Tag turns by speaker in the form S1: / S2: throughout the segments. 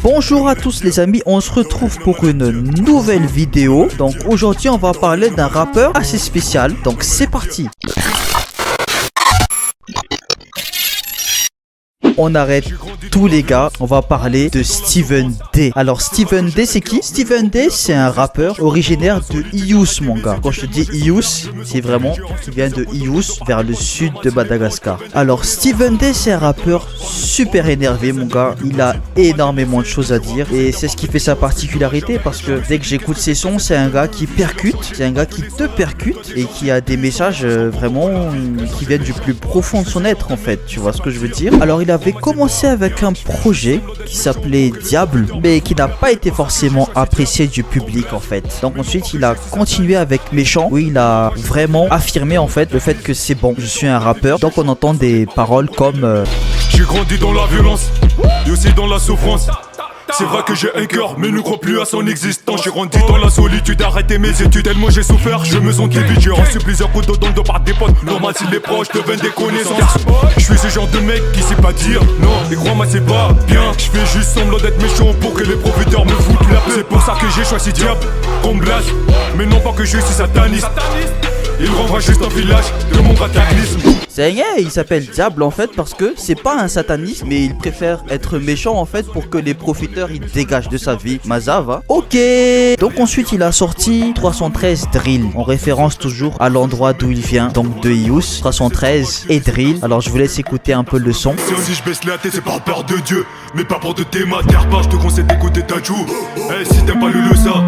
S1: Bonjour à tous les amis, on se retrouve pour une nouvelle vidéo. Donc aujourd'hui on va parler d'un rappeur assez spécial, donc c'est parti. On arrête tous les gars, on va parler de Steven D. Alors Steven D c'est qui? Steven D c'est un rappeur originaire de Ius mon gars. Quand je te dis Ius, c'est vraiment qui vient de Ius vers le sud de Madagascar. Alors Steven D c'est un rappeur super énervé mon gars. Il a énormément de choses à dire et c'est ce qui fait sa particularité parce que dès que j'écoute ses sons, c'est un gars qui percute, c'est un gars qui te percute et qui a des messages vraiment qui viennent du plus profond de son être en fait. Tu vois ce que je veux dire? Alors il avait commencé avec un projet qui s'appelait Diable mais qui n'a pas été forcément apprécié du public en fait. Donc ensuite il a continué avec Méchant où il a vraiment affirmé en fait le fait que c'est bon, je suis un rappeur. Donc on entend des paroles comme
S2: j'ai grandi dans la violence et aussi dans la souffrance. C'est vrai que j'ai un cœur, mais ne crois plus à son existence. J'ai grandi dans la solitude, arrêté mes études. Tellement j'ai souffert, je me sens vide. J'ai reçu plusieurs coups dans le dos par des potes. Normal si les proches deviennent des connaissances. Je suis ce genre de mec qui sait pas dire non. Et crois-moi c'est pas bien. Je fais juste semblant d'être méchant pour que les profiteurs me foutent la paix. C'est pour ça que j'ai choisi Diable comme blase. Mais non pas que je suis sataniste. Il renvoie juste un village de mon cataclysme.
S1: c'est un gars, il s'appelle Diable en fait parce que c'est pas un sataniste mais il préfère être méchant en fait pour que les profiteurs ils dégagent de sa vie. Mazava. Ok. Donc ensuite il a sorti 313 Drill en référence toujours à l'endroit d'où il vient, donc de Ius. 313 et Drill. Alors je vous laisse écouter un peu le son.
S2: Si je baisse la tête c'est par peur de Dieu, mais pas pour de tes matières pas. Je te conseille d'écouter ta joue. Eh si t'aimes pas le ça,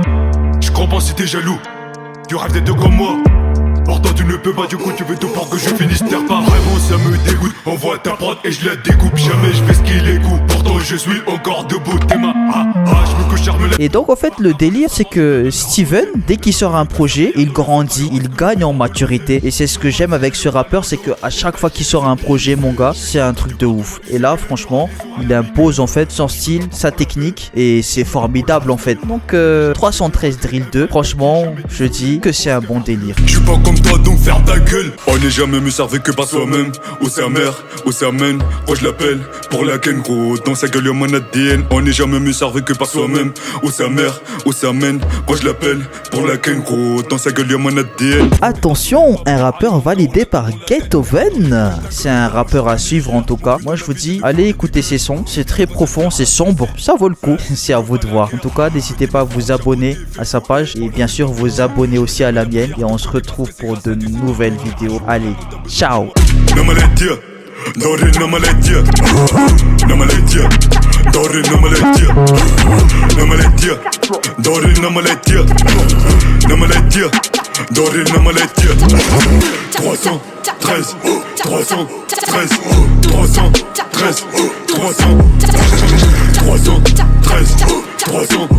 S2: je comprends si t'es jaloux. Tu rêves d'être comme moi. Pourtant tu ne peux pas, du coup tu veux tout pour que je finisse terre. Pas vraiment ça me dégoûte. On voit ta prod et je la découpe. Jamais je fais ce qu'il écoute. Pourtant je suis encore debout. T'es ma je me couche charme la...
S1: Et donc en fait le délire c'est que Steven, dès qu'il sort un projet, il grandit, il gagne en maturité. Et c'est ce que j'aime avec ce rappeur, c'est que à chaque fois qu'il sort un projet mon gars, c'est un truc de ouf. Et là franchement, il impose en fait son style, sa technique et c'est formidable en fait. Donc 313 Drill 2, franchement je dis que c'est un bon délire.
S2: Je suis pas comme toi donc ferme ta gueule. On n'est jamais mieux servi que par soi-même. Où sa mère, où sa mène. Quand je l'appelle pour la ken gros. Dans sa gueule y'a mon ADN. On n'est jamais mieux servi que par soi-même. Où sa mère, où sa mène. Quand je l'appelle pour la ken gros. Dans sa gueule y'a mon ADN.
S1: Attention, un rappeur validé par Beethoven. C'est un rappeur à suivre en tout cas. Moi je vous dis, allez écouter ses sons. C'est très profond, c'est sombre. Ça vaut le coup. C'est à vous de voir. En tout cas, n'hésitez pas à vous abonner à sa page. Et bien sûr vous abonner aussi à la mienne. Et on se retrouve pour de nouvelles vidéos. Allez, ciao.
S2: No me let you, Dory, no me let you, no me let you, Dory, no me let you, no me let you, Dory, no me let you, no me let you, Dory, no me let you. 313, 313, 313, 313, 313.